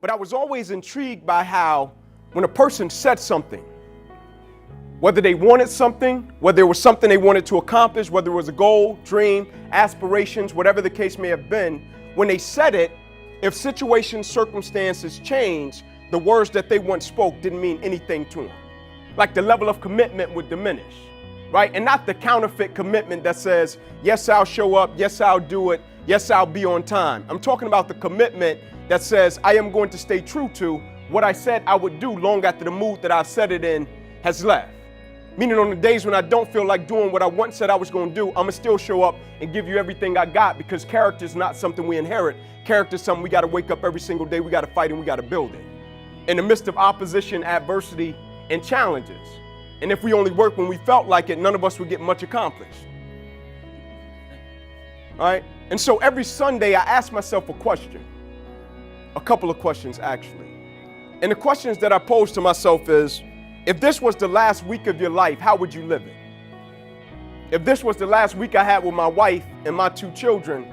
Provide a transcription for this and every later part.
But I was always intrigued by how when a person said something, whether they wanted something, whether it was something they wanted to accomplish, whether it was a goal, dream, aspirations, whatever the case may have been, when they said it, if situations, circumstances changed, the words that they once spoke didn't mean anything to them. Like the level of commitment would diminish, right? And not the counterfeit commitment that says, yes, I'll show up, yes, I'll do it, yes, I'll be on time. I'm talking about the commitment that says I am going to stay true to what I said I would do long after the mood that I said it in has left. Meaning on the days when I don't feel like doing what I once said I was going to do, I'm going to still show up and give you everything I got, because character is not something we inherit. Character is something we got to wake up every single day, we got to fight, and we got to build it. In the midst of opposition, adversity, and challenges. And if we only worked when we felt like it, none of us would get much accomplished. All right? And so every Sunday I ask myself a question. A couple of questions, actually. And the questions that I pose to myself is, if this was the last week of your life, how would you live it? If this was the last week I had with my wife and my 2 children,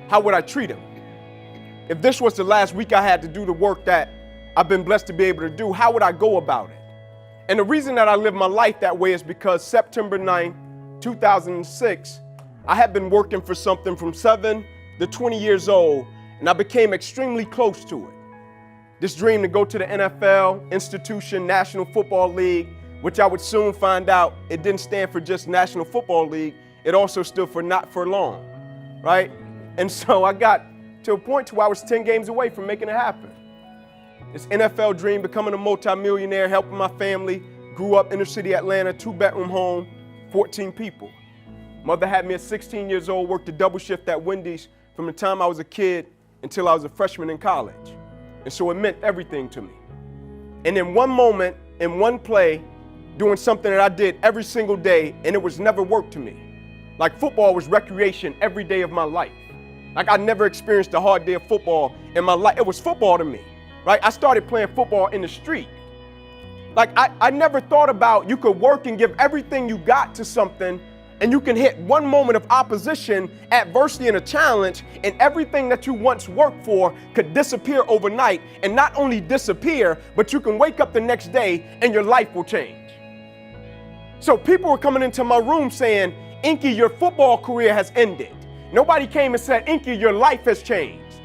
how would I treat them? If this was the last week I had to do the work that I've been blessed to be able to do, how would I go about it? And the reason that I live my life that way is because September 9th, 2006, I had been working for something from 7 to 20 years old, and I became extremely close to it. This dream to go to the NFL, institution, National Football League, which I would soon find out it didn't stand for just National Football League. It also stood for not for long, right? And so I got to a point to where I was 10 games away from making it happen. This NFL dream, becoming a multimillionaire, helping my family, grew up inner city Atlanta, 2-bedroom home, 14 people. Mother had me at 16 years old, worked a double shift at Wendy's from the time I was a kid until I was a freshman in college. And so it meant everything to me. And in one moment, in one play, doing something that I did every single day, and it was never work to me. Like football was recreation every day of my life. Like I never experienced a hard day of football in my life. It was football to me, right? I started playing football in the street. Like I never thought about you could work and give everything you got to something, and you can hit one moment of opposition, adversity, and a challenge, and everything that you once worked for could disappear overnight. And not only disappear, but you can wake up the next day and your life will change. So people were coming into my room saying, Inky, your football career has ended. Nobody came and said, Inky, your life has changed.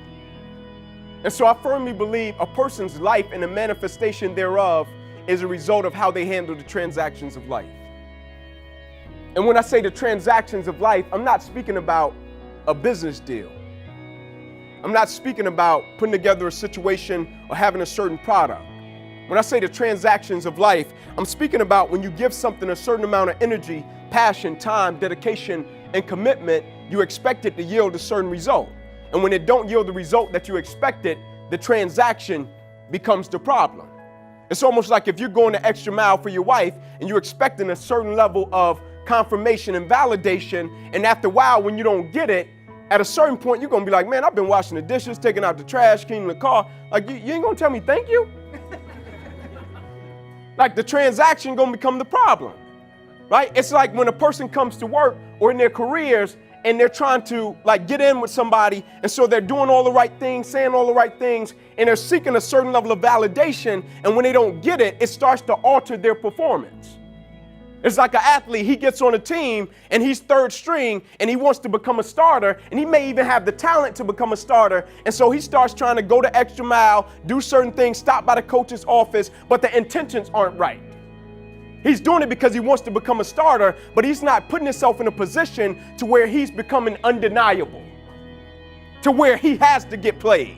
And so I firmly believe a person's life and the manifestation thereof is a result of how they handle the transactions of life. And when I say the transactions of life, I'm not speaking about a business deal. I'm not speaking about putting together a situation or having a certain product. When I say the transactions of life, I'm speaking about when you give something a certain amount of energy, passion, time, dedication, and commitment, you expect it to yield a certain result. And when it don't yield the result that you expected, the transaction becomes the problem. It's almost like if you're going the extra mile for your wife and you're expecting a certain level of confirmation and validation, and after a while when you don't get it, at a certain point you're gonna be like, man, I've been washing the dishes, taking out the trash, cleaning the car. Like you ain't gonna tell me thank you? Like the transaction gonna become the problem, right? It's like when a person comes to work or in their careers and they're trying to like get in with somebody, and so they're doing all the right things, saying all the right things, and they're seeking a certain level of validation, and when they don't get it, it starts to alter their performance. It's like an athlete, he gets on a team and he's third string and he wants to become a starter, and he may even have the talent to become a starter. And so he starts trying to go the extra mile, do certain things, stop by the coach's office, but the intentions aren't right. He's doing it because he wants to become a starter, but he's not putting himself in a position to where he's becoming undeniable, to where he has to get played.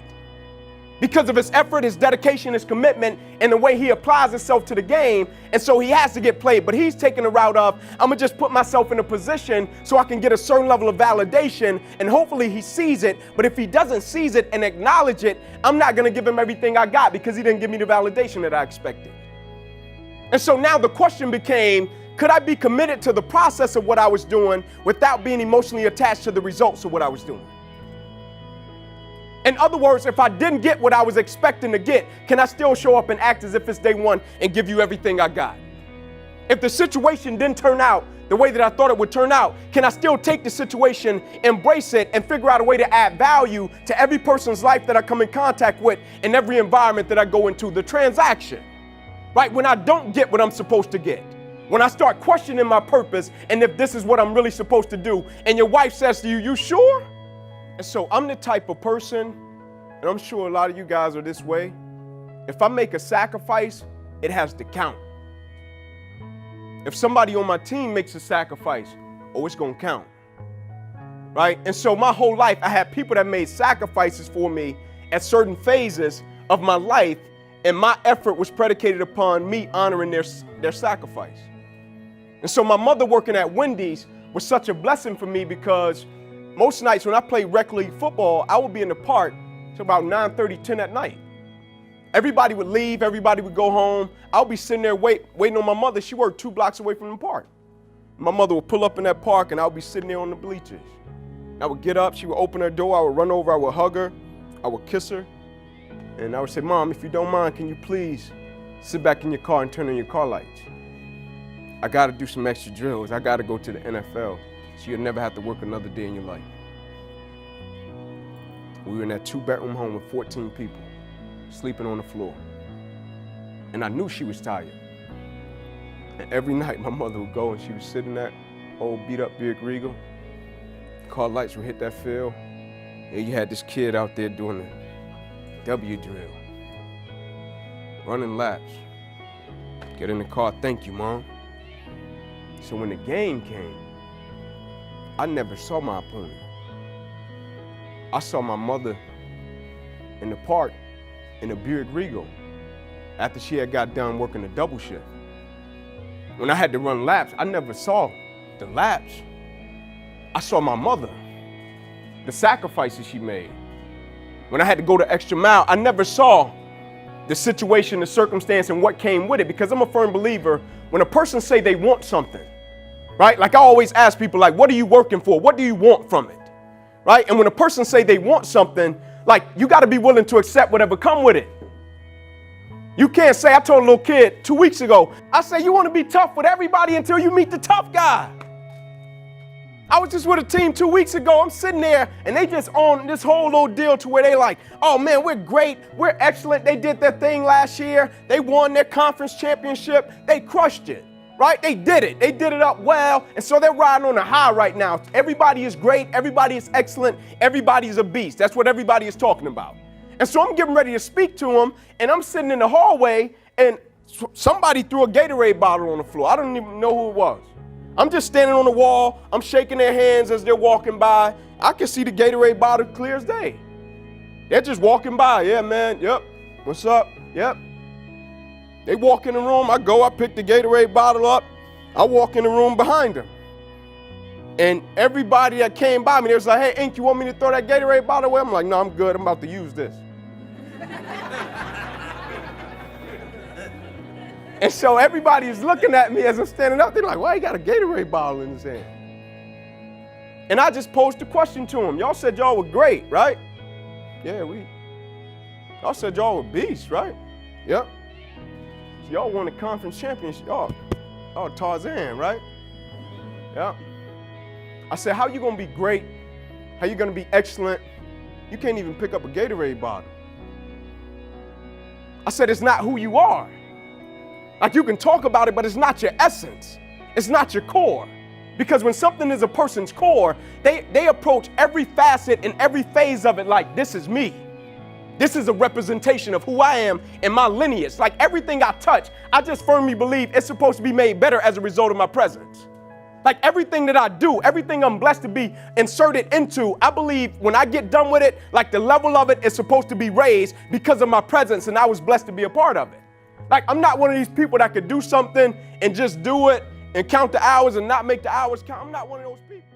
Because of his effort, his dedication, his commitment, and the way he applies himself to the game. And so he has to get played. But he's taking the route of, I'm going to just put myself in a position so I can get a certain level of validation, and hopefully he sees it. But if he doesn't seize it and acknowledge it, I'm not going to give him everything I got because he didn't give me the validation that I expected. And so now the question became, could I be committed to the process of what I was doing without being emotionally attached to the results of what I was doing? In other words, if I didn't get what I was expecting to get, can I still show up and act as if it's day one and give you everything I got? If the situation didn't turn out the way that I thought it would turn out? Can I still take the situation, embrace it, and figure out a way to add value to every person's life that I come in contact with and every environment that I go into? The transaction, right? When I don't get what I'm supposed to get, when I start questioning my purpose and if this is what I'm really supposed to do, and your wife says to you, "You sure?" And so I'm the type of person, and I'm sure a lot of you guys are this way. If I make a sacrifice, it has to count. If somebody on my team makes a sacrifice, it's going to count, right? And so my whole life, I had people that made sacrifices for me at certain phases of my life, and my effort was predicated upon me honoring their sacrifice. And so my mother working at Wendy's was such a blessing for me, because most nights when I played rec league football, I would be in the park till about 9:30, 10 at night. Everybody would leave, everybody would go home. I'll be sitting there waiting on my mother. She worked 2 blocks away from the park. My mother would pull up in that park, and I'll be sitting there on the bleachers. I would get up, she would open her door, I would run over, I would hug her, I would kiss her, and I would say, "Mom, if you don't mind, can you please sit back in your car and turn on your car lights? I gotta do some extra drills, I gotta go to the NFL, so you'll never have to work another day in your life." We were in that 2-bedroom home with 14 people, sleeping on the floor. And I knew she was tired. And every night my mother would go and she would sit in that old beat up Buick Regal. Car lights would hit that field. And you had this kid out there doing the W drill, running laps. Get in the car, "Thank you, Mom." So when the game came, I never saw my opponent. I saw my mother in the park in a Buick Regal after she had got done working a double shift. When I had to run laps, I never saw the laps. I saw my mother, the sacrifices she made. When I had to go the extra mile, I never saw the situation, the circumstance, and what came with it, because I'm a firm believer when a person say they want something, right? Like I always ask people, like, what are you working for? What do you want from it, right? And when a person say they want something, like, you got to be willing to accept whatever come with it. You can't say, I told a little kid 2 weeks ago, I say, you want to be tough with everybody until you meet the tough guy. I was just with a team 2 weeks ago. I'm sitting there and they just on this whole little deal to where they like, "Oh man, we're great. We're excellent. They did their thing last year. They won their conference championship. They crushed it, right? They did it. They did it up well. And so they're riding on a high right now. Everybody is great. Everybody is excellent. Everybody is a beast." That's what everybody is talking about. And so I'm getting ready to speak to them, and I'm sitting in the hallway, and somebody threw a Gatorade bottle on the floor. I don't even know who it was. I'm just standing on the wall. I'm shaking their hands as they're walking by. I can see the Gatorade bottle clear as day. They're just walking by. "Yeah, man. Yep. What's up? Yep." They walk in the room. I go. I pick the Gatorade bottle up. I walk in the room behind them. And everybody that came by me, they was like, "Hey, Ink, you want me to throw that Gatorade bottle away?" I'm like, "No, I'm good. I'm about to use this." And so everybody is looking at me as I'm standing up. They're like, "Why you got a Gatorade bottle in his hand?" And I just posed the question to them. "Y'all said y'all were great, right?" "Yeah, y'all said y'all were beasts, right?" "Yep." "So y'all won the conference championship. Y'all Tarzan, right?" "Yep." I said, "How you gonna be great? How you gonna be excellent? You can't even pick up a Gatorade bottle." I said, "It's not who you are. Like, you can talk about it, but it's not your essence. It's not your core. Because when something is a person's core, they approach every facet and every phase of it like, this is me. This is a representation of who I am and my lineage. Like, everything I touch, I just firmly believe it's supposed to be made better as a result of my presence. Like, everything that I do, everything I'm blessed to be inserted into, I believe when I get done with it, like, the level of it is supposed to be raised because of my presence, and I was blessed to be a part of it. Like, I'm not one of these people that could do something and just do it and count the hours and not make the hours count. I'm not one of those people.